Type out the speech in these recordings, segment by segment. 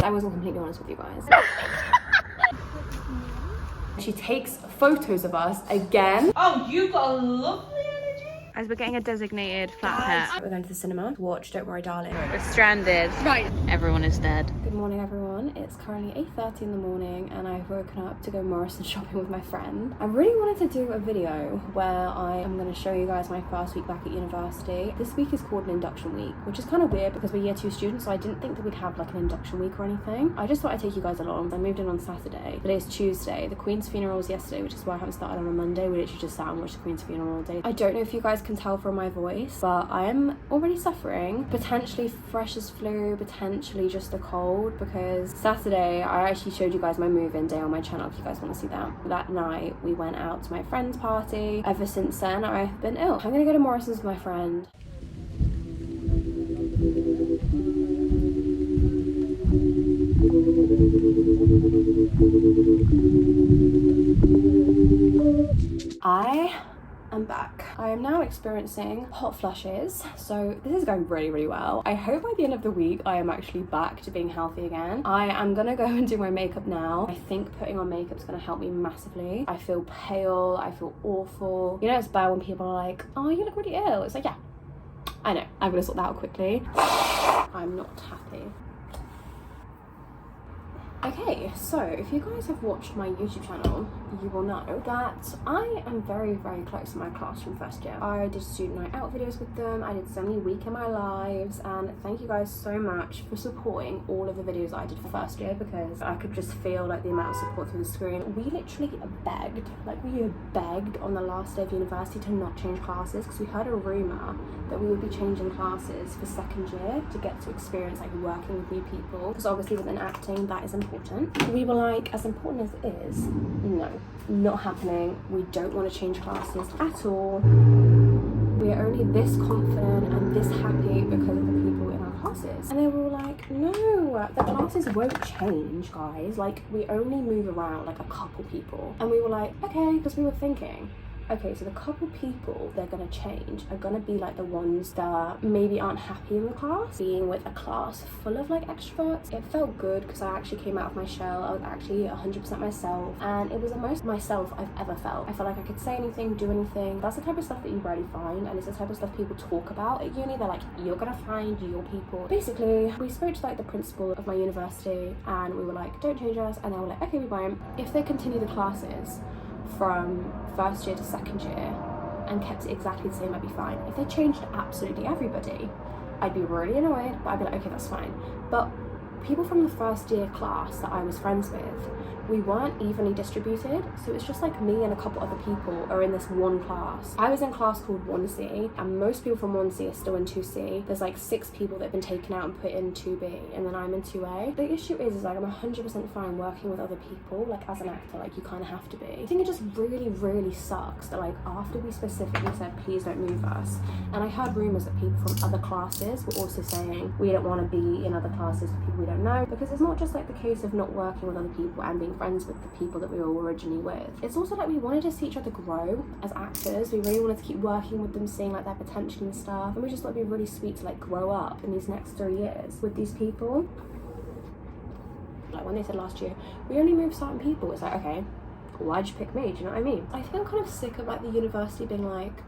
I wasn't completely honest with you guys. She takes photos of us again. Oh, you got a lovely energy. As we're getting a designated flat pet. We're going to the cinema to watch Don't Worry Darling. We're stranded. Right. Everyone is dead. Good morning everyone. It's currently 8:30 in the morning and I've woken up to go Morrison shopping with my friend. I really wanted to do a video where I am going to show you guys my first week back at university. This week is called an induction week, which is kind of weird because we're year 2 students, so I didn't think that we'd have like an induction week or anything. I just thought I'd take you guys along. I moved in on Saturday. Today's Tuesday. The Queen's funeral was yesterday, which is why I haven't started on a Monday. We literally just sat and watched the Queen's funeral all day. I don't know if you guys can tell from my voice, but I am already suffering. Potentially fresh as flu, potentially just a cold, because Saturday I actually showed you guys my move-in day on my channel if you guys want to see that. That night we went out to my friend's party. Ever since then I've been ill. I'm gonna go to Morrison's with my friend. I'm back. I am now experiencing hot flushes, so this is going really well. I hope by the end of the week I am actually back to being healthy again. I am gonna go and do my makeup now. I think putting on makeup is gonna help me massively. I feel pale, I feel awful. You know, it's bad when people are like, oh, you look really ill. It's like, yeah, I know, I'm gonna sort that out quickly. I'm not happy. Okay, so if you guys have watched my YouTube channel, you will know that I am very close to my class from first year. I did student night out videos with them, I did so many week in my lives, and thank you guys so much for supporting all of the videos I did for first year, because I could just feel like the amount of support through the screen. We literally begged, like we begged on the last day of university to not change classes, because we heard a rumour that we would be changing classes for second year to get to experience like working with new people, because obviously within acting that is important. We were like, as important as it is, no, not happening. We don't want to change classes at all. We are only this confident and this happy because of the people in our classes. And they were all like, no, the classes won't change, guys. Like, we only move around like a couple people. And we were like, okay, because we were thinking, okay, so the couple people they're gonna change are gonna be like the ones that maybe aren't happy in the class. Being with a class full of like extroverts, it felt good because I actually came out of my shell. I was actually 100% myself, and it was the most myself I've ever felt. I felt like I could say anything, do anything. That's the type of stuff that you rarely find, and it's the type of stuff people talk about at uni. They're like, you're gonna find your people. Basically, we spoke to like the principal of my university and we were like, don't change us, and they were like, okay, we won't. If they continue the classes from first year to second year and kept it exactly the same, I'd be fine. If they changed absolutely everybody, I'd be really annoyed, but I'd be like, okay, that's fine. But people from the first year class that I was friends with, we weren't evenly distributed, so it's just like me and a couple other people are in this one class. I was in class called 1C, and most people from 1C are still in 2C. There's like 6 people that have been taken out and put in 2B, and then I'm in 2A. The issue is like I'm 100% fine working with other people, like as an actor, like you kind of have to be. I think it just really sucks that like after we specifically said please don't move us, and I heard rumours that people from other classes were also saying we don't want to be in other classes with people we don't know, because it's not just like the case of not working with other people and being friends with the people that we were originally with. It's also like we wanted to see each other grow as actors. We really wanted to keep working with them, seeing like their potential and stuff, and we just thought it'd be really sweet to like grow up in these next 3 years with these people. Like when they said last year we only move certain people, it's like, okay, why'd you pick me? Do you know what I mean? I think I'm kind of sick of like the university being like,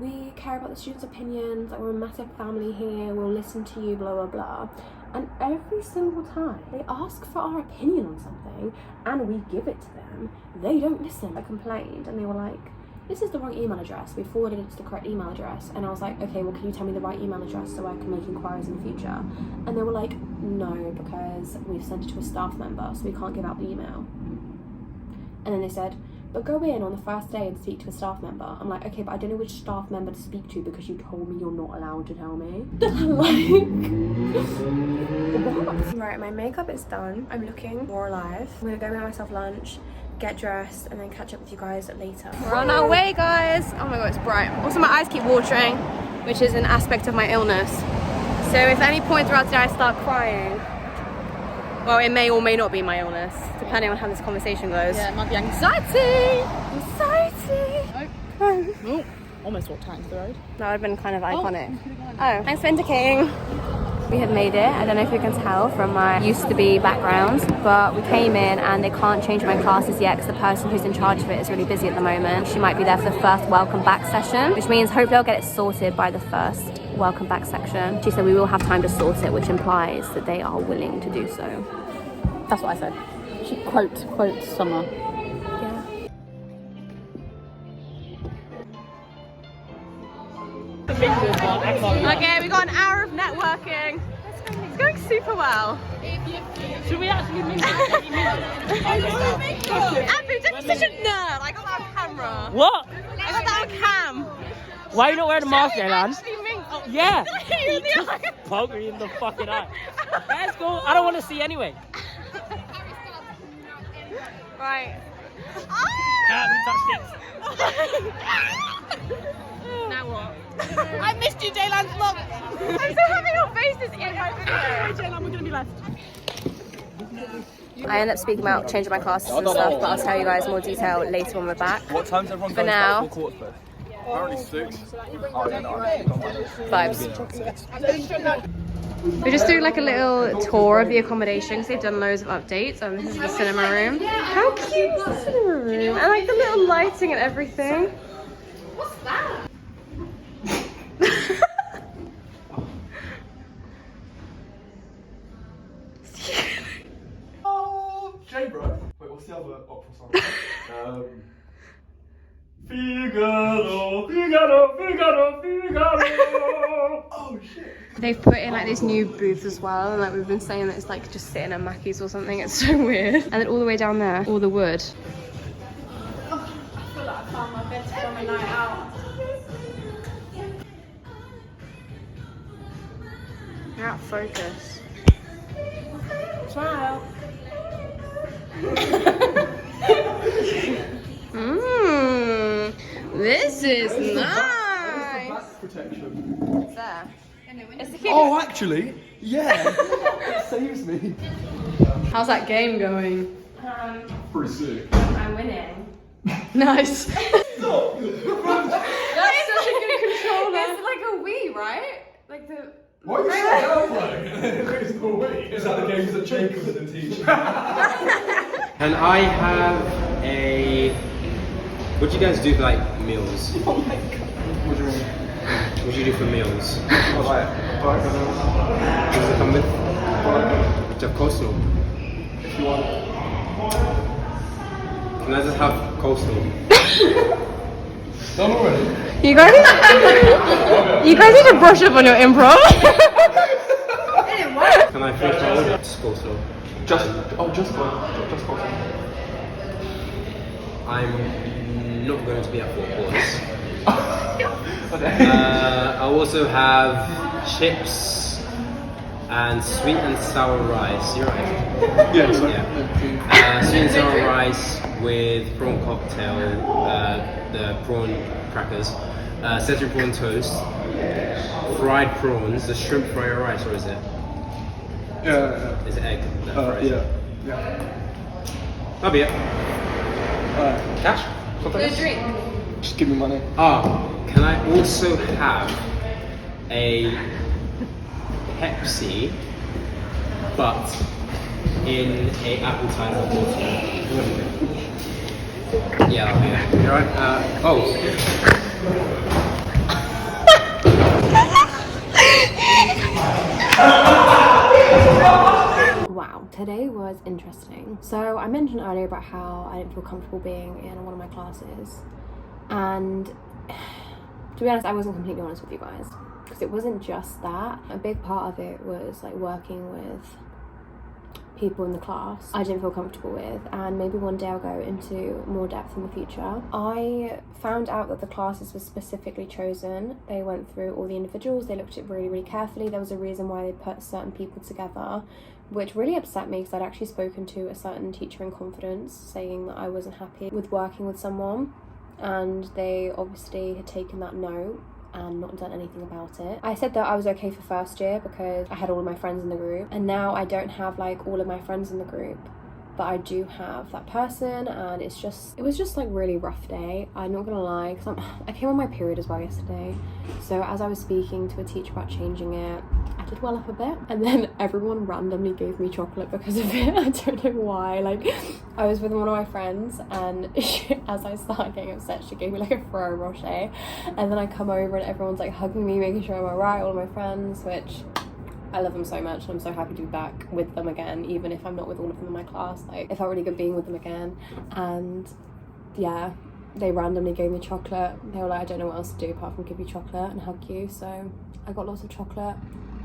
we care about the students' opinions, like we're a massive family here, we'll listen to you, blah blah blah. And every single time they ask for our opinion on something and we give it to them, they don't listen. I complained and they were like, this is the wrong email address. We forwarded it to the correct email address. And I was like, okay, well, can you tell me the right email address so I can make inquiries in the future? And they were like, no, because we've sent it to a staff member, so we can't give out the email. And then they said, but go in on the first day and speak to a staff member. I'm like, okay, but I don't know which staff member to speak to because you told me you're not allowed to tell me. Like, what? Right, my makeup is done. I'm looking more alive. I'm gonna go make myself lunch, get dressed, and then catch up with you guys later. We're on our way, guys. Oh my god, it's bright. Also, my eyes keep watering, which is an aspect of my illness. So if at any point throughout today I start crying, well, it may or may not be my illness, depending on how this conversation goes. Yeah, it might be anxiety. Anxiety! Nope. Oh, almost walked out into the road. That would have been kind of iconic. Oh, thanks for indicating. We have made it. I don't know if you can tell from my used to be background, but we came in and they can't change my classes yet because the person who's in charge of it is really busy at the moment. She might be there for the first welcome back session, which means hopefully I'll get it sorted by the first welcome back section. She said we will have time to sort it, which implies that they are willing to do so. That's what I said. She quotes Summer. Yeah. Okay, we got an hour of networking. It's going super well. Should we actually mingle? Abby, don't be such a nerd. I got that on camera. What? I got that on cam. Why are you not wearing a mask, Jaylan? Actually mingle. Yeah. You in the eye. Poke me in the fucking eye. Let's go. I don't want to see anyway. Right. We touched it. Now what? I missed you, Jaylan's mum. I'm so happy your face is in my video. Jaylan, we're gonna be left. I end up speaking about changing my classes and stuff, but I'll tell you guys more detail later when we're back. What time's everyone For going now, back for quarters first? Apparently 6. Oh, yeah, no, vibes. We're just doing like a little tour of the accommodation because they've done loads of updates. And this is the cinema room. How cute is the cinema room? And like the little lighting and everything. What's that? Oh, Jay, bro. Wait, what's the other opera song? Figaro, Figaro, Figaro, Figaro. Oh shit. They've put in like these new booths as well, and like we've been saying that it's like just sitting at Mackey's or something. It's so weird. And then all the way down there, all the wood. I feel like I found my best from a night out. You're out of focus. Smile. Mmm, this is nice. Back protection. It's there. It's the Oh, actually, yeah. It saves me. How's that game going? Pretty sick. I'm winning. Nice. Stop. That's such a good controller. It's like a Wii, right? Like the. Why are you saying There's no way. Is that the games that Jacob didn't teach? And I have a. What do you guys do for like meals? Oh my god. What do you mean? What do you do for meals? What, like, What does it come with? Do you have coleslaw? if you want. Can I just have coleslaw? Done already? You guys need to brush up on your improv. Can I finish my order? Just coleslaw. Just coleslaw. I'm not going to be at Four Courts. Okay. I also have chips and sweet and sour rice. You're right. Yeah, sorry. Yeah. Sweet and sour rice with prawn cocktail, the prawn crackers, Szechuan prawn toast, fried prawns. The shrimp fry your rice, or is it? Yeah. Is it egg? that fries? Yeah. That'll be it. Cash? Drink. Just give me money. Can I also have a Pepsi, but in a apple cider bottle? Yeah, that'll be it. You alright? Wow, today was interesting. So I mentioned earlier about how I didn't feel comfortable being in one of my classes, and to be honest, I wasn't completely honest with you guys, because it wasn't just that. A big part of it was like working with people in the class I didn't feel comfortable with, and maybe one day I'll go into more depth in the future. I found out that the classes were specifically chosen. They went through all the individuals, they looked at it really, really carefully. There was a reason why they put certain people together, which really upset me because I'd actually spoken to a certain teacher in confidence saying that I wasn't happy with working with someone, and they obviously had taken that note and not done anything about it. I said that I was okay for first year because I had all of my friends in the group, and now I don't have like all of my friends in the group, but I do have that person, and it was just like really rough day. I'm not gonna lie, because I came on my period as well yesterday, so as I was speaking to a teacher about changing it, I did well up a bit, and then everyone randomly gave me chocolate because of it. I don't know why. Like, I was with one of my friends, and as I started getting upset, she gave me like a Ferrero Rocher, and then I come over and everyone's like hugging me, making sure I'm alright, all of my friends, which I love them so much, and I'm so happy to be back with them again, even if I'm not with all of them in my class. Like, it felt really good being with them again. And yeah, they randomly gave me chocolate. They were like, I don't know what else to do apart from give you chocolate and hug you. So I got lots of chocolate,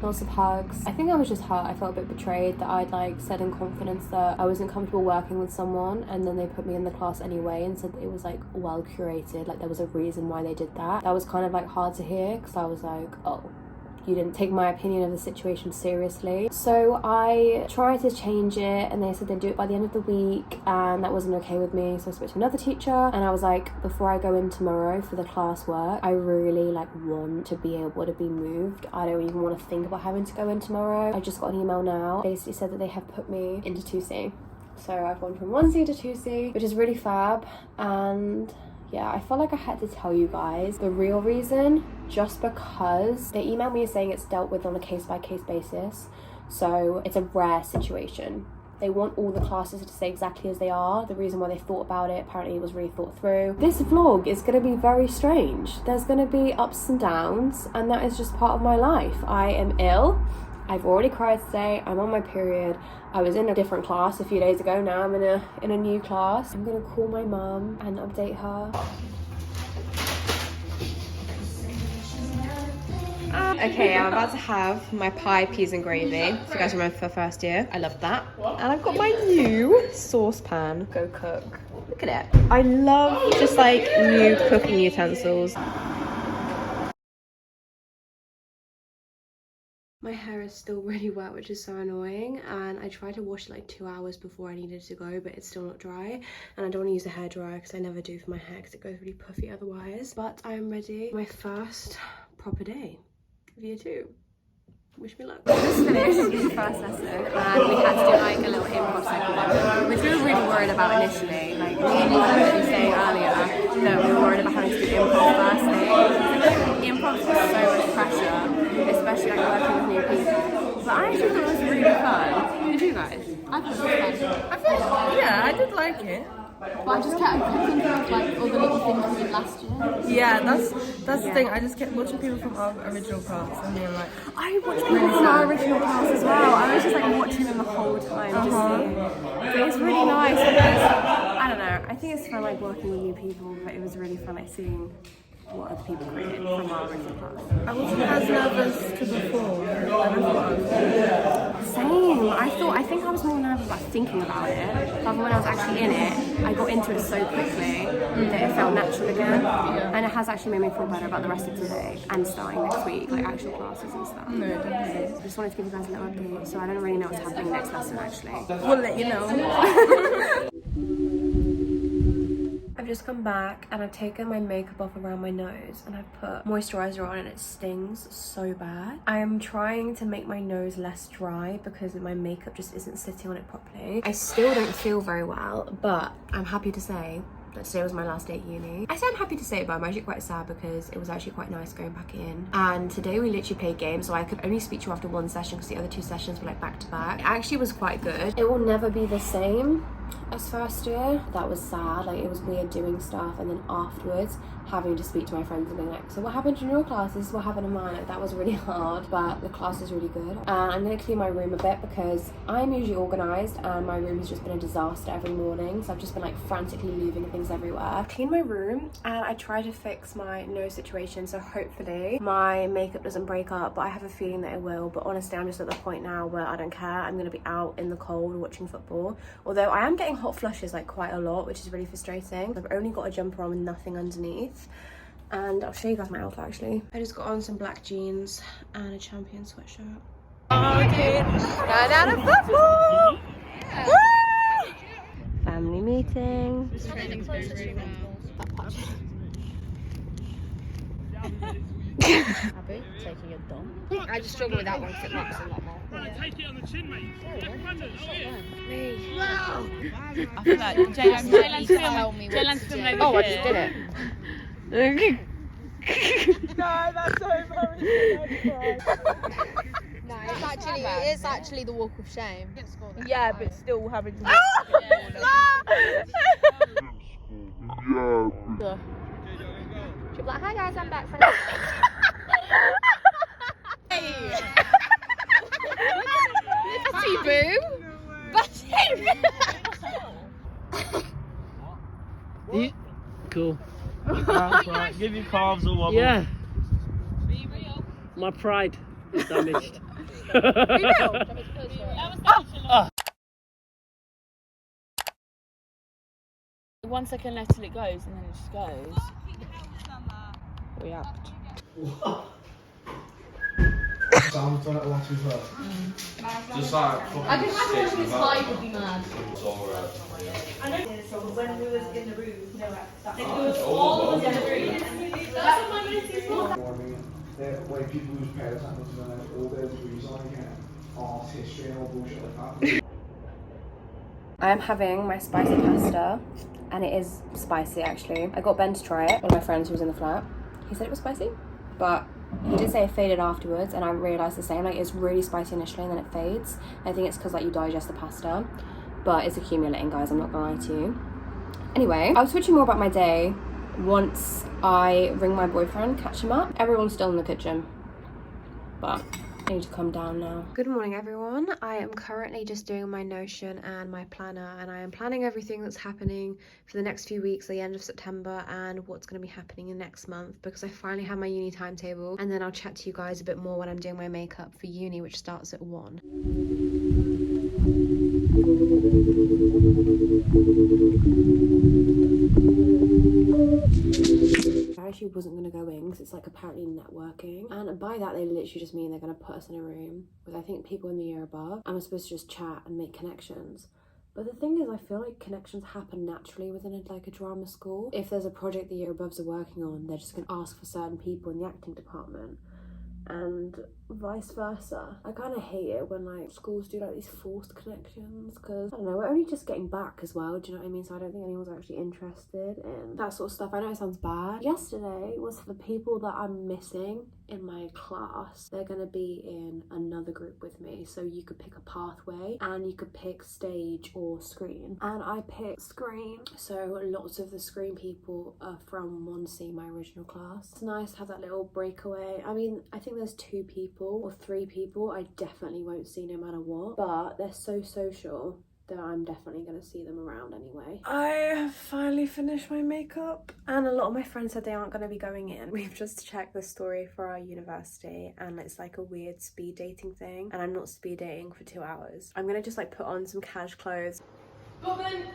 lots of hugs. I think I was just hurt. I felt a bit betrayed that I'd like said in confidence that I wasn't comfortable working with someone, and then they put me in the class anyway and said that it was like well curated, like there was a reason why they did that. That was kind of like hard to hear, because I was like, oh, you didn't take my opinion of the situation seriously. So I tried to change it, and they said they'd do it by the end of the week, and that wasn't okay with me. So I spoke to another teacher, and I was like, before I go in tomorrow for the class work, I really like want to be able to be moved. I don't even want to think about having to go in tomorrow. I just got an email now, basically said that they have put me into 2C. So I've gone from 1C to 2C, which is really fab. And yeah, I felt like I had to tell you guys the real reason, just because they emailed me saying it's dealt with on a case-by-case basis. So it's a rare situation. They want all the classes to stay exactly as they are. The reason why they thought about it, apparently it was really thought through. This vlog is going to be very strange. There's going to be ups and downs, and that is just part of my life. I am ill. I've already cried today. I'm on my period. I was in a different class a few days ago. Now I'm in a new class. I'm gonna call my mum and update her. Okay, I'm about to have my pie, peas and gravy. If you guys remember for first year, I loved that. And I've got my new saucepan. Go cook. Look at it. I love just like new cooking utensils. My hair is still really wet, which is so annoying, and I tried to wash it like 2 hours before I needed to go, but it's still not dry, and I don't want to use a hairdryer because I never do for my hair because it goes really puffy otherwise. But I am ready. My first proper day of year 2. Wish me luck. Just finished the first lesson, and we had to do like a little improv second, which we were really worried about initially. Like, me and you were actually saying earlier that we were worried about having to do improv first thing. Improv is so much pressure, especially like working with new people. But I actually thought it was really fun. Did you guys? I thought it was fun. Yeah, I did like it. But I just kept thinking of like all the little things we did last year. Yeah, that's the thing. I just kept watching people from our original class, and being like, I watched people from our original class as well. I was just like watching them the whole time, just seeing. But it's really nice because, I don't know, I think it's fun like working with new people, but it was really fun like seeing what other people created from our original class. I wasn't as nervous to perform. Same. I think I was more nervous about thinking about it, but when I was actually in it, I got into it so quickly that it felt natural again. And it has actually made me feel better about the rest of today and starting next week, like actual classes and stuff. No, definitely. I just wanted to give you guys a little update, so I don't really know what's happening next lesson actually. We'll let you know. I've just come back and I've taken my makeup off around my nose and I've put moisturizer on, and it stings so bad. I'm trying to make my nose less dry because my makeup just isn't sitting on it properly. I still don't feel very well, but I'm happy to say that today was my last day at uni. I say I'm happy to say it, but I'm actually quite sad because it was actually quite nice going back in. And today we literally played games, so I could only speak to you after one session because the other 2 sessions were like back to back. It actually was quite good. It will never be the same as first year. That was sad. Like, it was weird doing stuff and then afterwards having to speak to my friends and being like, so what happened in your class? This is what happened in mine. Like, that was really hard, but the class is really good. And I'm gonna clean my room a bit because I'm usually organized and my room has just been a disaster every morning, so I've just been like frantically moving things everywhere. I cleaned my room and I tried to fix my nose situation, so hopefully my makeup doesn't break up, but I have a feeling that it will. But honestly, I'm just at the point now where I don't care. I'm gonna be out in the cold watching football, although I am getting hot flushes like quite a lot, which is really frustrating. I've only got a jumper on with nothing underneath, and I'll show you guys my outfit actually. I just got on some black jeans and a Champion sweatshirt. Going out of football! Family meeting. Happy taking a dump. I just struggle with that one because it looks a lot more. Take it on the chin, mate. I feel like Jaylan's filming. Oh, I just did it. No, that's so embarrassing. It is actually the walk of shame. Yeah, but still having to. She'll be like, hi guys, I'm back from. Batty boo. Cool. Right, give your calves a wobble. Yeah. My pride is damaged. One second left till it goes, and then it just goes. React. Sounds like what is that? Just like I can imagine watching this live would be mad. It's alright. I know. So when we was in the room, no, that's Oh, all of us in the room. That's what my ministry for. You know what I mean? When people lose pairs and all their degrees on again, art, history and all bullshit like that. I am having my spicy pasta, and it is spicy actually. I got Ben to try it, one of my friends who was in the flat. He said it was spicy, but he did say it faded afterwards, and I realised the same. Like, it's really spicy initially and then it fades. I think it's because like you digest the pasta, but it's accumulating, guys, I'm not gonna lie to you. Anyway, I'll switch you more about my day once I ring my boyfriend, catch him up. Everyone's still in the kitchen, but I need to calm down now. Good morning, everyone. I am currently just doing my Notion and my planner, and I am planning everything that's happening for the next few weeks, the end of September, and what's going to be happening in next month, because I finally have my uni timetable, and then I'll chat to you guys a bit more when I'm doing my makeup for uni, which starts at 1. I actually wasn't going to go in because it's like apparently networking, and by that they literally just mean they're going to put us in a room with I think people in the year above, and we're supposed to just chat and make connections. But the thing is, I feel like connections happen naturally within a drama school. If there's a project the year aboves are working on, they're just going to ask for certain people in the acting department, and vice versa. I kind of hate it when like schools do like these forced connections, because I don't know, we're only just getting back as well, do you know what I mean? So I don't think anyone's actually interested in that sort of stuff. I know it sounds bad. Yesterday was for the people that I'm missing in my class. They're gonna be in another group with me, so you could pick a pathway and you could pick stage or screen, and I picked screen, so lots of the screen people are from 1C, my original class. It's nice to have that little breakaway. I mean, I think there's 2 people or 3 people I definitely won't see no matter what, but they're so social that I'm definitely going to see them around anyway. I have finally finished my makeup, and a lot of my friends said they aren't going to be going in. We've just checked the story for our university, and it's like a weird speed dating thing, and I'm not speed dating for 2 hours. I'm going to just like put on some cash clothes. But then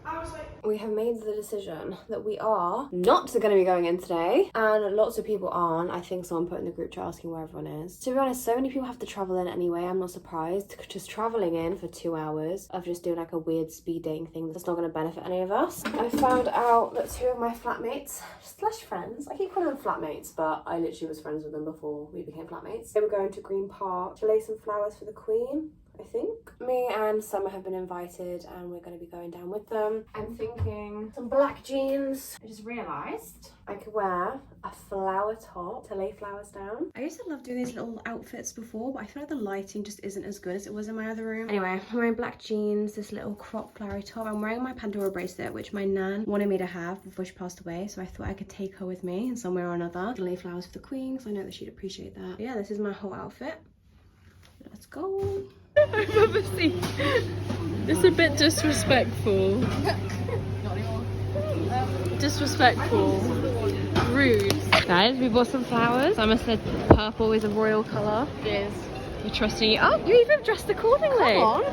I was like, We have made the decision that we are not going to be going in today, and lots of people aren't. I think someone put in the group chat asking where everyone is. To be honest, so many people have to travel in anyway. I'm not surprised. Just traveling in for 2 hours of just doing like a weird speed dating thing that's not going to benefit any of us. I found out that 2 of my flatmates / friends, I keep calling them flatmates, but I literally was friends with them before we became flatmates. They were going to Green Park to lay some flowers for the Queen, I think. Me and Summer have been invited, and we're going to be going down with them. I'm thinking some black jeans. I just realised I could wear a flower top to lay flowers down. I used to love doing these little outfits before, but I feel like the lighting just isn't as good as it was in my other room. Anyway, I'm wearing black jeans, this little crop flowery top. I'm wearing my Pandora bracelet, which my nan wanted me to have before she passed away, so I thought I could take her with me in some way or another to lay flowers for the Queen, because I know that she'd appreciate that. But yeah, this is my whole outfit. Let's go. Obviously, it's a bit disrespectful. Disrespectful. Rude. Guys, we bought some flowers. Emma said purple is a royal colour. It is. We're trusting you. Oh, you even dressed accordingly. Come on.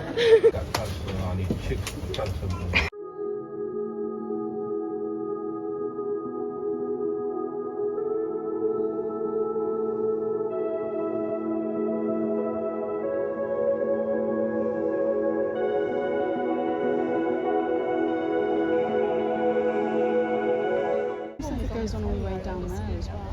It goes on all the way down there as well.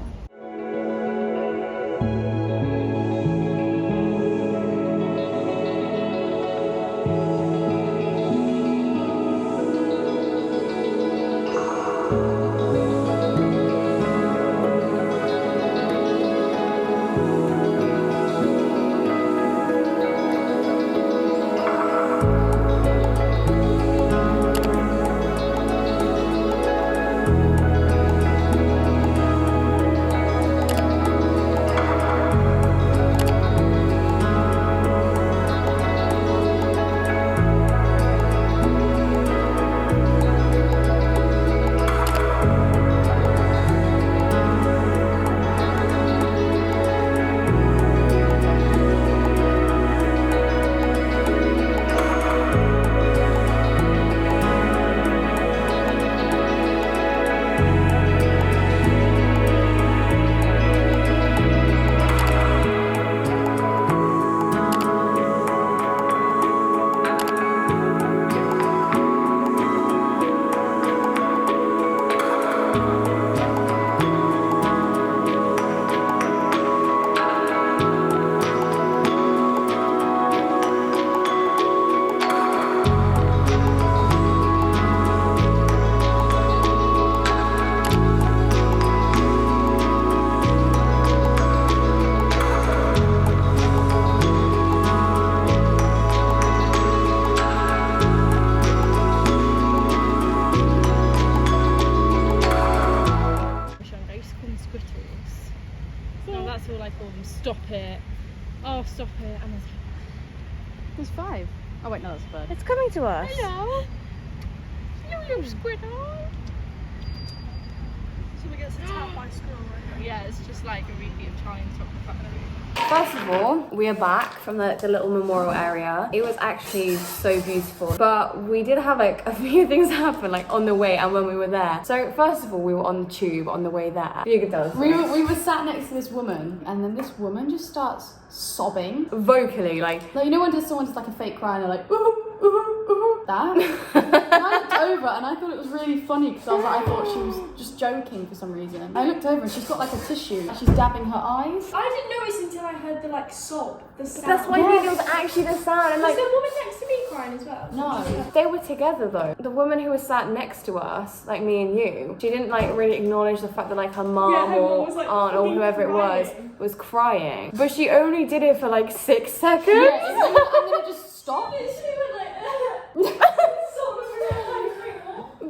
There's 5. Oh wait, no, that's a bird. It's coming to us. Hello. Hello, little squirrel. So we get attacked by a squirrel right now. Yeah, it's just like a repeat of Charlie and the Chocolate Factory. First of all, we are back from the little memorial area. It was actually so beautiful, but we did have like a few things happen like on the way and when we were there. So first of all, we were on the tube on the way there. You can tell us. We were sat next to this woman, and then this woman just starts sobbing vocally, like you know when someone does like a fake cry and they're like that. And I looked over and I thought it was really funny because I thought she was just joking for some reason. I looked over and she's got like a tissue and she's dabbing her eyes. I didn't notice until I heard the like sob, the sound. that's why I think it was actually the sound. And Was like there a woman next to me crying as well? No. they were together though. The woman who was sat next to us, like me and you, she didn't like really acknowledge the fact that like her mum Yeah, her or mum was, like, aunt or whoever it crying. was crying. But she only did it for like 6 seconds. Yeah, and then it just stopped. Literally went like,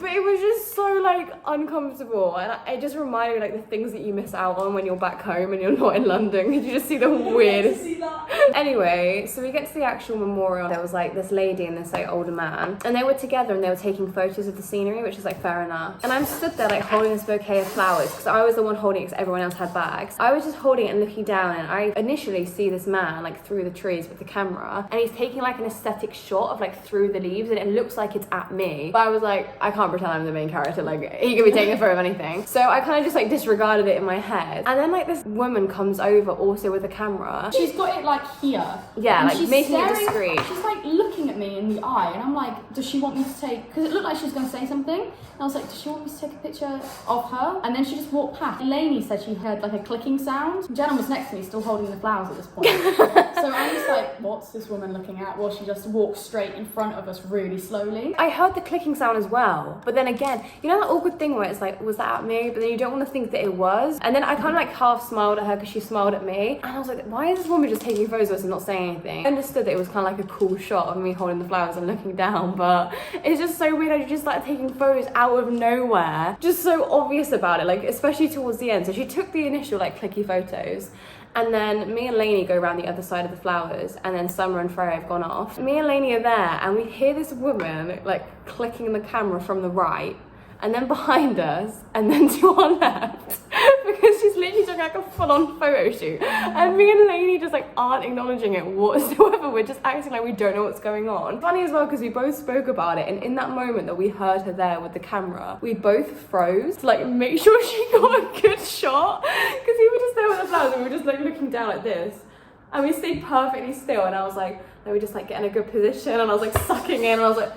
But it was just so like uncomfortable, and it just reminded me like the things that you miss out on when you're back home and you're not in London. Because you just see the weirdest. see that. Anyway, so we get to the actual memorial. There was like this lady and this like older man, and they were together and they were taking photos of the scenery, which is like fair enough. And I'm stood there like holding this bouquet of flowers because I was the one holding it because everyone else had bags. I was just holding it and looking down, and I initially see this man like through the trees with the camera, and he's taking like an aesthetic shot of like through the leaves, and it looks like it's at me. But I was like, I can't pretend I'm the main character, like he could be taking a photo of anything. So I kind of just like disregarded it in my head. And then like this woman comes over also with a camera. She's got it like here. Yeah, and like she's making it staring- discreet. She's like looking at me in the eye, and I'm like, does she want me to take? Because it looked like she was going to say something. And I was like, does she want me to take a picture of her? And then she just walked past. Lainey said she heard like a clicking sound. Jenna was next to me, still holding the flowers at this point. So I'm just like, what's this woman looking at? Well, she just walked straight in front of us really slowly. I heard the clicking sound as well, but then again, you know that awkward thing where it's like, was that at me? But then you don't want to think that it was. And then I kind of like half smiled at her because she smiled at me, and I was like, why is this woman just taking photos of us and not saying anything? I understood that it was kind of like a cool shot of me holding the flowers and looking down, but it's just so weird. I just started taking photos out of nowhere, just so obvious about it, like especially towards the end. So she took the initial like clicky photos, and then me and Lainey go around the other side of the flowers, and then Summer and Freya have gone off. Me and Lainey are there, and we hear this woman like clicking the camera from the right, and then behind us, and then to our left, because she's literally doing like a full-on photo shoot. And me and Lainey just like aren't acknowledging it whatsoever. We're just acting like we don't know what's going on. Funny as well, because we both spoke about it, and in that moment that we heard her there with the camera, we both froze to like make sure she got a good shot, because we were just there with the flowers and we were just like looking down like this, and we stayed perfectly still, and I was like, let me just like get in a good position, and I was like sucking in, and I was like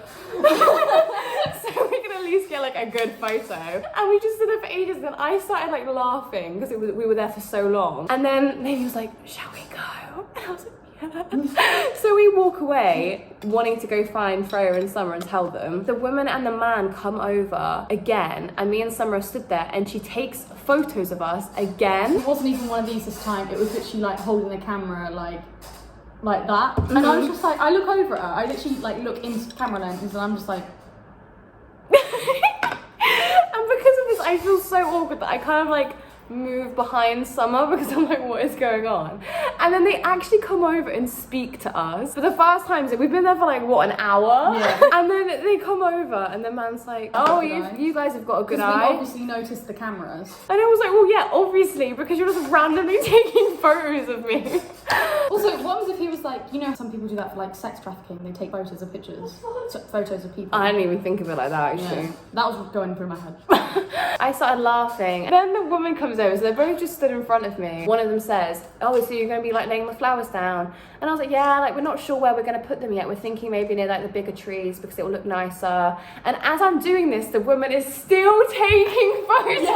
so we could at least get like a good photo. And we just stood there for ages, and then I started like laughing because we were there for so long, and then Lainey was like, shall we go? And I was like, yeah. So we walk away wanting to go find Freya and Summer and tell them. The woman and the man come over again, and me and Summer stood there, and she takes photos of us again. It wasn't even one of these this time. It was literally like holding the camera like that. And I was just like, I look over at her. I literally like look into the camera lenses, and I'm just like. And because of this, I feel so awkward that I kind of like move behind Summer because I'm like, what is going on? And then they actually come over and speak to us for the first time. So we've been there for like what, an hour? Yeah. And then they come over, and the man's like, oh, you guys have got a good We eye. obviously noticed the cameras. And I was like, well, yeah, obviously, because you're just randomly taking photos of me. Also, what was if he was like, you know, some people do that for like sex trafficking. They take photos of pictures, photos of people. I didn't even think of it like that, actually. Yeah, that was going through my head. I started laughing. And then the woman comes over, so they're both just stood in front of me. One of them says, oh, so you're going to be like laying the flowers down? And I was like, yeah, like we're not sure where we're going to put them yet. We're thinking maybe near like the bigger trees because it will look nicer. And as I'm doing this, the woman is still taking photos.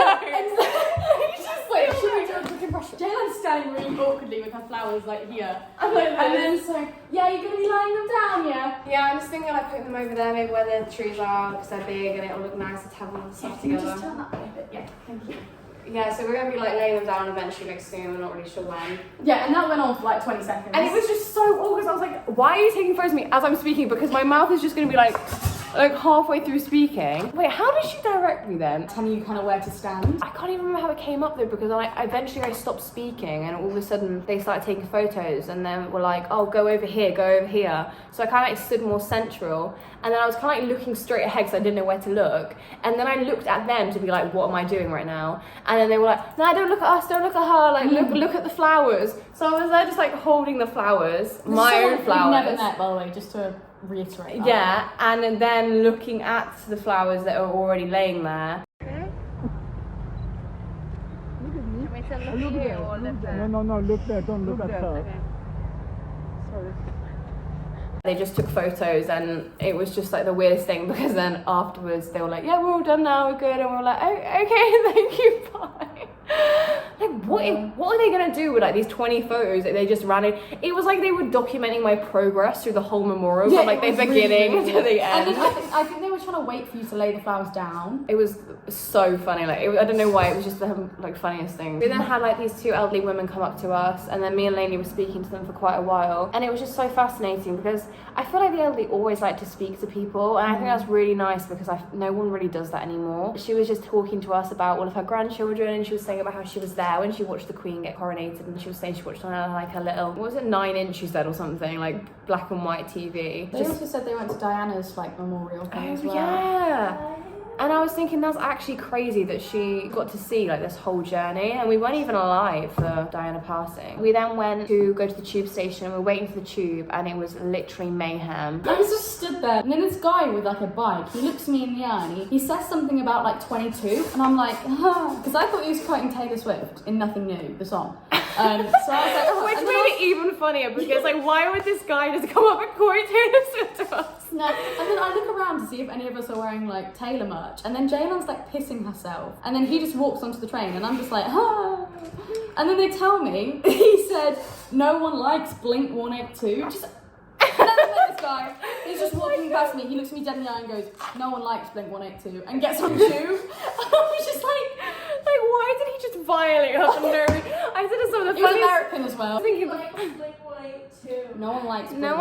Wait, she made a quick impression. Jaylan's standing really awkwardly with her flowers like here. And then so, yeah, you're going to be laying them down, yeah? Yeah, I'm just thinking like putting them over there, maybe where the trees are, because they're big and it'll look nicer to have all the stuff Can you together. just turn that way a bit? Yeah, thank you. Yeah, so we're going to be like laying them down eventually, like soon, we're not really sure when. Yeah, and that went on for like 20 seconds. And it was just so awkward, I was like, why are you taking photos of me as I'm speaking? Because my mouth is just going to be like... like halfway through speaking. Wait, how did she direct me then? Telling you kind of where to stand. I can't even remember how it came up though, because eventually I stopped speaking and all of a sudden they started taking photos and then were like, oh, go over here, go over here. So I kind of like stood more central, and then I was kind of like looking straight ahead because I didn't know where to look. And then I looked at them to be like, what am I doing right now? And then they were like, no, don't look at us, don't look at her, like look at the flowers. So I was there just like holding the flowers, my own flowers. We've never met, by the way, just to reiterate that. Yeah, and then looking at the flowers that are already laying there. No, look there, don't look at her. They just took photos and it was just like the weirdest thing, because then afterwards they were like, yeah, we're all done now, we're good, and we were like, oh, okay, thank you, bye. Like, what are they gonna do with like these 20 photos that they just ran in? It was like they were documenting my progress through the whole memorial, from like the beginning to the end. I think they were trying to wait for you to lay the flowers down. It was so funny, like I don't know why, it was just the like funniest thing. We then had like these two elderly women come up to us, and then me and Lainey were speaking to them for quite a while, and it was just so fascinating because I feel like the elderly always like to speak to people, and I think that's really nice because no one really does that anymore. She was just talking to us about all of her grandchildren, and she was saying about how she was there when she watched the Queen get coronated, and she was saying she watched on like her little, what was it, 9-inch she said or something, like black and white TV. They also said they went to Diana's like memorial thing as well. Yeah. And I was thinking that's actually crazy that she got to see like this whole journey, and we weren't even alive for Diana passing. We then went to go to the tube station, and we were waiting for the tube, and it was literally mayhem. I was just stood there, and then this guy with like a bike, he looks me in the eye and he says something about like 22, and I'm like, because I thought he was quoting Taylor Swift in Nothing New, the song. So I was like, oh. Which made it even funnier, because like, why would this guy just come up and quote Taylor Swift to us? No, and then I look around to see if any of us are wearing like Taylor merch, and then Jaylan's like pissing herself, and then he just walks onto the train, and I'm just like, ah. And then they tell me, he said, no one likes Blink 182. Just, and then this guy, he's just walking past me, he looks me dead in the eye and goes, no one likes Blink 182, and gets on the tube. And I was just like, why did he just violate her for no reason? I said it's some of the he was American as well. I was thinking, no one likes Blink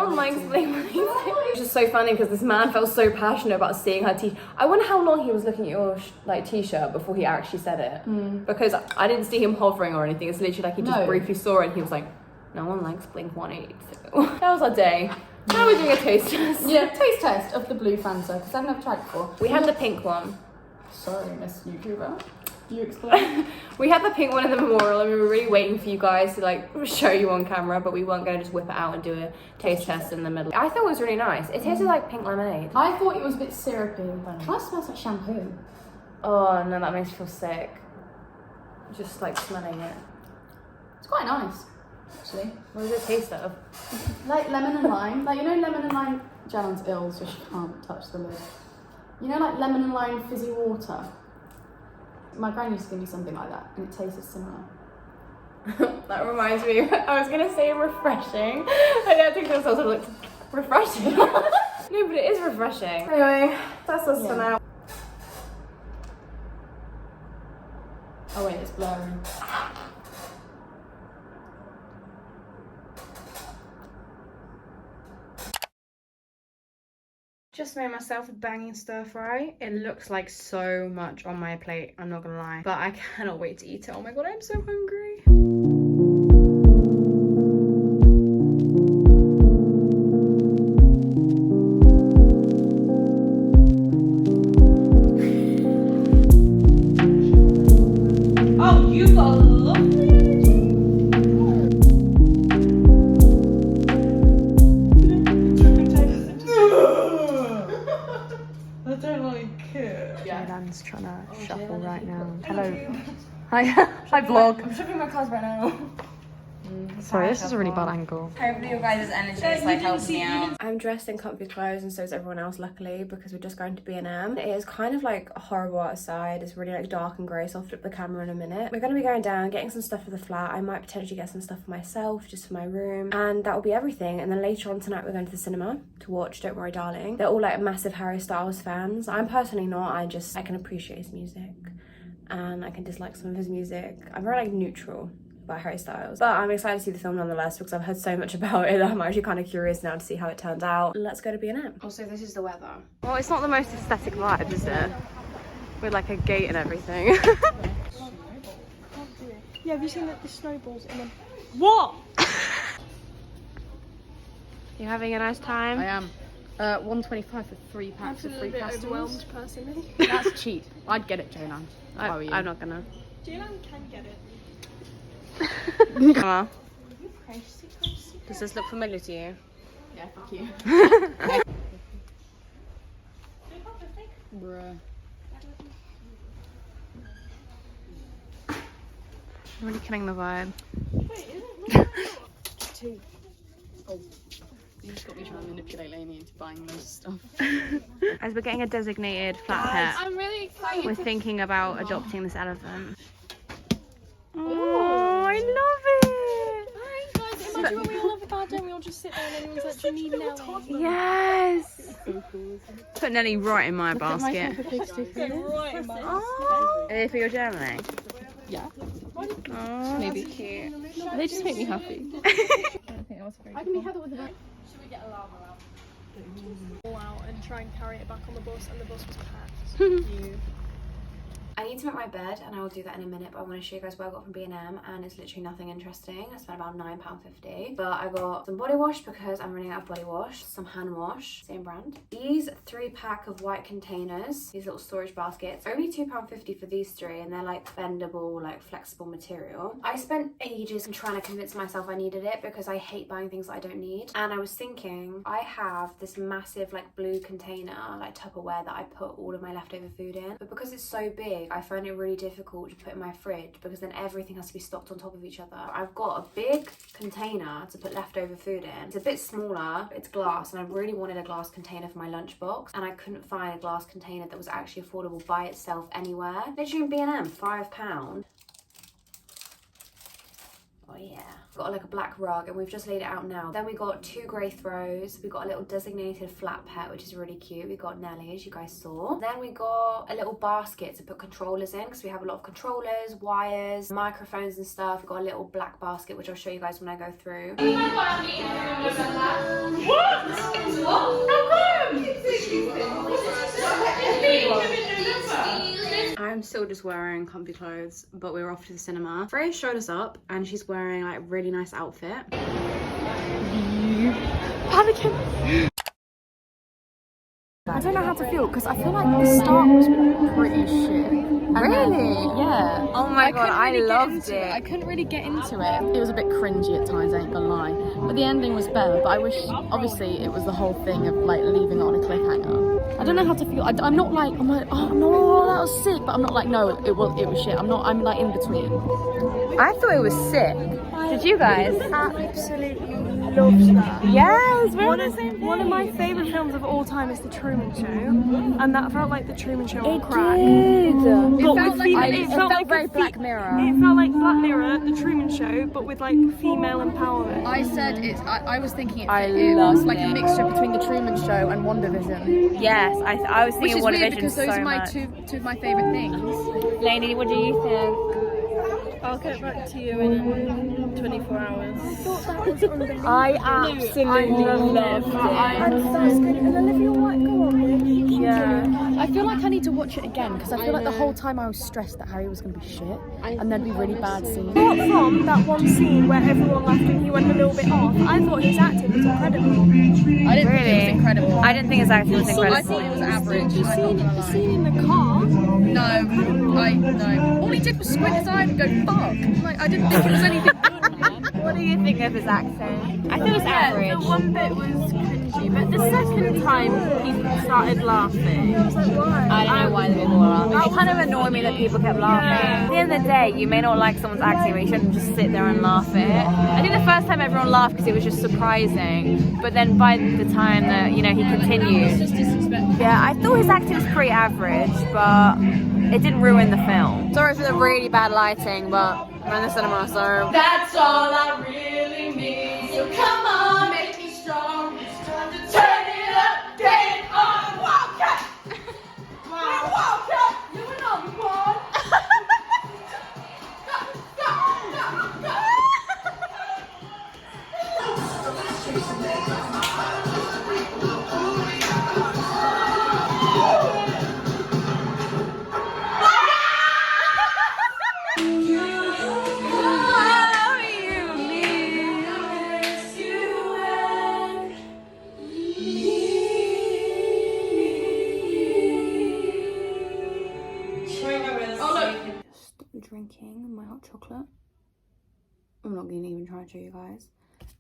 182. It's just so funny because this man felt so passionate about seeing her t-shirt. I wonder how long he was looking at your like t-shirt before he actually said it. Because I didn't see him hovering or anything. It's literally like he just briefly saw it and he was like, no one likes Blink 182. That was our day. Now we're doing a taste test. Yeah, taste test of the blue Fanta, because I've never tried it before. We had the pink one. Sorry, Miss YouTuber. You explain. We had the pink one in the memorial, and we were really waiting for you guys to like show you on camera, but we weren't going to just whip it out and do a taste test in the middle. I thought it was really nice. It tasted like pink lemonade. I thought it was a bit syrupy. Kind of smells like shampoo. Oh no, that makes me feel sick. Just like smelling it. It's quite nice, actually. What does it taste of? Like lemon and lime. Like, you know, lemon and lime. Jaylan's ill, so she can't touch the lid. You know, like lemon and lime fizzy water. My gran used to give me something like that, and it tasted similar. That reminds me, I was gonna say refreshing. I don't think this also looks refreshing. No, but it is refreshing. Anyway, that's us for now. Oh wait, it's blurry. Just made myself a banging stir fry. It looks like so much on my plate, I'm not gonna lie, but I cannot wait to eat it. Oh my god, I'm so hungry. Oh, you got lovely. I don't like it. Jaylan's trying to shuffle right now. Hello. Hi. Hi vlog. I'm shoving my cards right now. Sorry, this is a really bad angle. Hopefully your guys' energy is like helping me out. I'm dressed in comfy clothes, and so is everyone else, luckily, because we're just going to B&M. It is kind of like horrible outside. It's really like dark and grey, so I'll flip the camera in a minute. We're going to be going down, getting some stuff for the flat. I might potentially get some stuff for myself, just for my room, and that will be everything. And then later on tonight we're going to the cinema to watch Don't Worry Darling. They're all like massive Harry Styles fans. I'm personally not. I can appreciate his music and I can dislike some of his music. I'm very like neutral by Harry Styles. But I'm excited to see the film nonetheless because I've heard so much about it that I'm actually kind of curious now to see how it turns out. Let's go to B&M. Also, this is the weather. Well, it's not the most aesthetic vibe, is it? With like a gate and everything. Yeah, have you seen the snowballs in them? What? You having a nice time? I am. 125 for 3 packs of free pastilles. Overwhelmed personally. That's cheap. I'd get it, Jaylan. I'm not gonna. Jaylan can get it. Emma, does this look familiar to you? Yeah, fuck you. Bruh. Really killing the vibe. Oh, you just got me trying to manipulate Lainey into buying loads of stuff. As we're getting a designated flat pet, I'm really excited. we're thinking about adopting this elephant. Oh, I love it! Alright guys, imagine when we all have a bad day and we all just sit there and everyone's like, do you need Nelly? Yes! Put Nelly right in my basket. Right in my Oh, are they for your journaling? Yeah. Oh, maybe cute. They just make me happy. I can be Heather with a bag. Should we get a llama out? All out and try and carry it back on the bus, and the bus was packed. I need to make my bed and I will do that in a minute, but I want to show you guys what I got from B&M and it's literally nothing interesting. I spent about £9.50, but I got some body wash because I'm running out of body wash, some hand wash, same brand. These 3-pack of white containers, these little storage baskets, only £2.50 for these 3 and they're like bendable, like flexible material. I spent ages trying to convince myself I needed it because I hate buying things that I don't need, and I was thinking I have this massive like blue container, like Tupperware, that I put all of my leftover food in, but because it's so big I find it really difficult to put in my fridge because then everything has to be stocked on top of each other. I've got a big container to put leftover food in. It's a bit smaller, but it's glass, and I really wanted a glass container for my lunchbox, and I couldn't find a glass container that was actually affordable by itself anywhere. Literally in B&M, £5. Oh yeah. Got like a black rug and we've just laid it out now. Then we got 2 grey throws. We got a little designated flat pet, which is really cute. We got Nelly, as you guys saw. Then we got a little basket to put controllers in because we have a lot of controllers, wires, microphones and stuff. We've got a little black basket, which I'll show you guys when I go through. I'm still just wearing comfy clothes, but we were off to the cinema. Freya showed us up and she's wearing like a really nice outfit. Panicking. I don't know how to feel because I feel like the start was pretty shit. Really? Yeah. Oh my god, I loved it. I couldn't really get into it. It was a bit cringy at times, I ain't gonna lie. But the ending was better. But I wish, obviously, it was the whole thing of like leaving it on a cliffhanger. I don't know how to feel. I'm not like, I'm like, oh no, that was sick. But I'm not like, no, it was shit. I'm like in between. I thought it was sick. Did you guys? Absolutely loved that. Yes, we're on the same page. One of my favourite films of all time is The Truman Show, and that felt like The Truman Show on crack. It felt very Black Mirror. It felt like Black Mirror, The Truman Show, but with like female empowerment. I said it's. I was thinking it was like a mixture between The Truman Show and WandaVision. Yes, I was Which thinking is WandaVision weird because those so are my much. two of my favourite things. Lainey, what do you think? I'll get back to you in 24 hours. I thought that was unbelievable. I absolutely loved it. And that's good. And Olivia White, go on. Yeah. I feel like I need to watch it again because I feel like the whole time I was stressed that Harry was going to be shit and there'd be really bad scenes. Apart from that one scene where everyone laughed and he went a little bit off, I thought his acting was incredible. I didn't think it was incredible. I didn't think his acting was incredible. I thought it was average. The scene in the car. No. All he did was squint his eye and go fuck. Like I didn't think it was anything good, man. What do you think of his accent? I thought it was average. The one bit was cringy, but the second time people started laughing. I was like, why? I don't know why the people were laughing. It kind of annoyed me that people kept laughing. Yeah. At the end of the day, you may not like someone's acting, but you shouldn't just sit there and laugh at it. I think the first time everyone laughed because it was just surprising, but then by the time that, you know, he continued. Yeah, I thought his acting was pretty average, but it didn't ruin the film. Sorry for the really bad lighting, but we're in the cinema, so... That's all I really need. So come on, make me strong. It's time to turn it up, get it on. Wildcat! Wow. Wildcat! You were number one. Go. drinking my hot chocolate. I'm not going to even try and show you guys.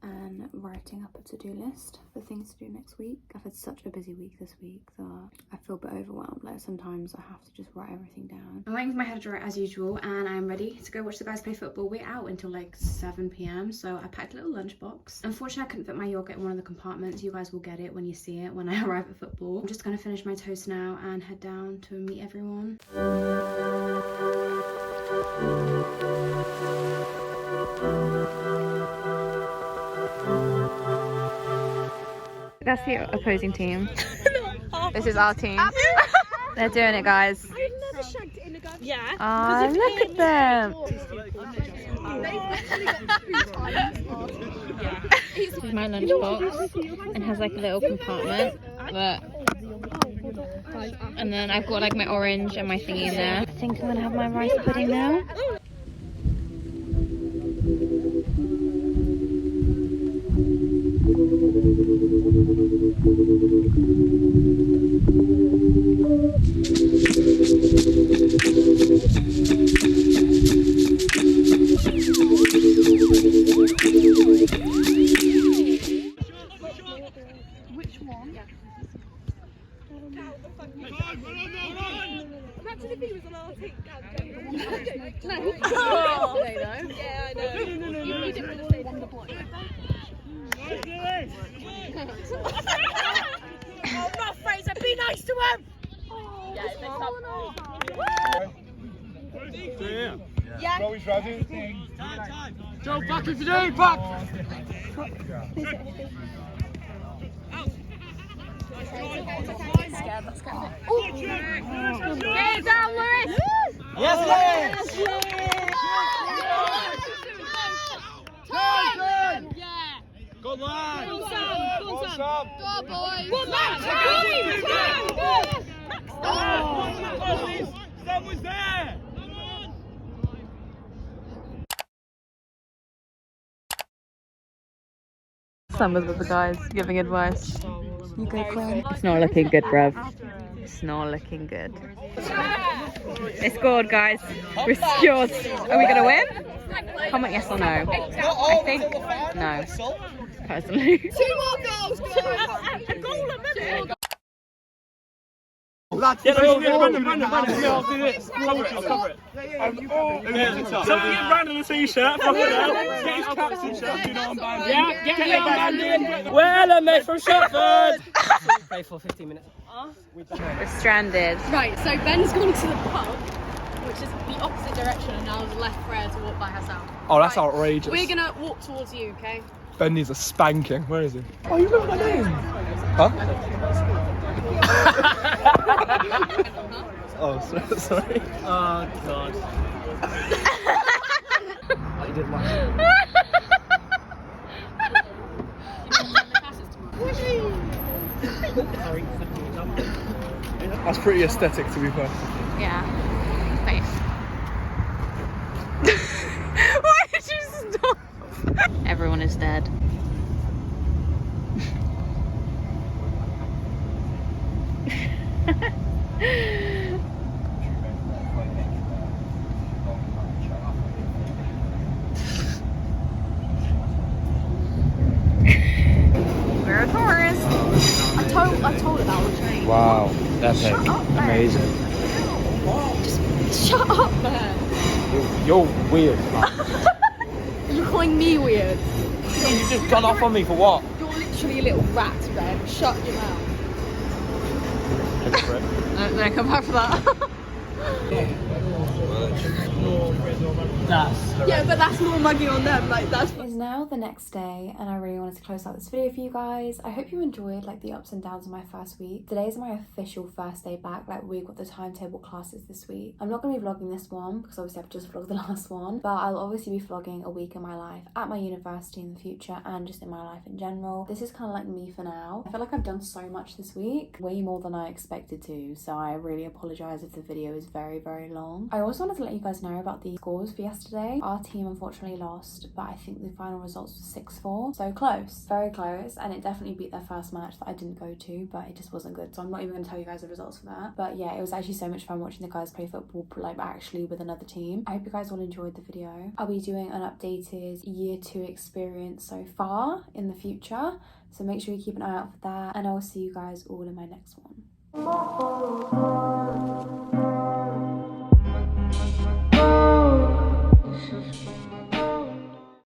And writing up a to-do list for things to do next week. I've had such a busy week this week that I feel a bit overwhelmed. Like sometimes I have to just write everything down. I'm waiting for my hair to dry as usual, and I'm ready to go watch the guys play football. We're out until like 7 p.m, so I packed a little lunchbox. Unfortunately, I couldn't fit my yogurt in one of the compartments. You guys will get it when you see it when I arrive at football. I'm just gonna finish my toast now and head down to meet everyone. That's the opposing team. This is our team. They're doing it, guys. I've never shagged in a guy. Yeah. Oh, look at them. This is my lunchbox and has like a little compartment. But and then I've got like my orange and my thingy in there. I think I'm gonna have my rice pudding now. Which one? Yeah. Imagine if he was on our team. No. Oh. Yeah, I know. No. You need it for the same on the point. Oh, not Fraser, be nice to him! Oh, yeah, yeah. Go, he's ready. Joe, back if you do, back! Let's go. Get it down, Lewis! Yes, Lewis! Yeah! Go, lad! Go, Sam! Go, Sam! Go, boys! Go, Max! Sam was there! Sam was with the guys giving advice. You go, Quinn. It's not looking good, bruv. It's not looking good. They scored, guys. We're secured. Are we gonna win? Comment yes or no. I think no. Personally. 2 more goals! A goal a minute! Brandon, I'll do this. Cover it. Somebody get Brandon a t-shirt, fuck it out. Get his captain shirt, you know I'm buying. Yeah, get your Brandon. We're Ellen, mate, from Shepford. Play for 15 minutes. We're stranded. Right, so Ben's gone to the pub, which is the opposite direction, and now has left Freya to walk by herself. Oh, that's outrageous. We're gonna walk towards you, okay? Ben needs a spanking. Where is he? Oh, you know my name? Huh? Oh, sorry. Oh, God. I did laugh. That's pretty aesthetic, to be fair. Yeah. Thanks. Why did you stop? Everyone is dead. We're a tourist. I told about the train. Wow, that's amazing. Just shut up, man. You're weird, man. You're calling me weird. You just got off on me for what? You're literally a little rat, Ben. Shut your mouth. Then I come back for that. Yeah, but that's more mugging on them. Like that's. It is now the next day, and I really wanted to close out this video for you guys. I hope you enjoyed like the ups and downs of my first week. Today is my official first day back. Like we've got the timetable classes this week. I'm not going to be vlogging this one because obviously I've just vlogged the last one, but I'll obviously be vlogging a week in my life at my university in the future and just in my life in general. This is kind of like me for now. I feel like I've done so much this week, way more than I expected to, so I really apologize if the video is very, very long. I also wanted to to let you guys know about the scores for yesterday. Our team unfortunately lost, but I think the final results were 6-4. So close, very close, and it definitely beat their first match that I didn't go to, but it just wasn't good. So I'm not even going to tell you guys the results for that. But yeah, it was actually so much fun watching the guys play football, like actually with another team. I hope you guys all enjoyed the video. I'll be doing an updated year 2 experience so far in the future. So make sure you keep an eye out for that, and I will see you guys all in my next one.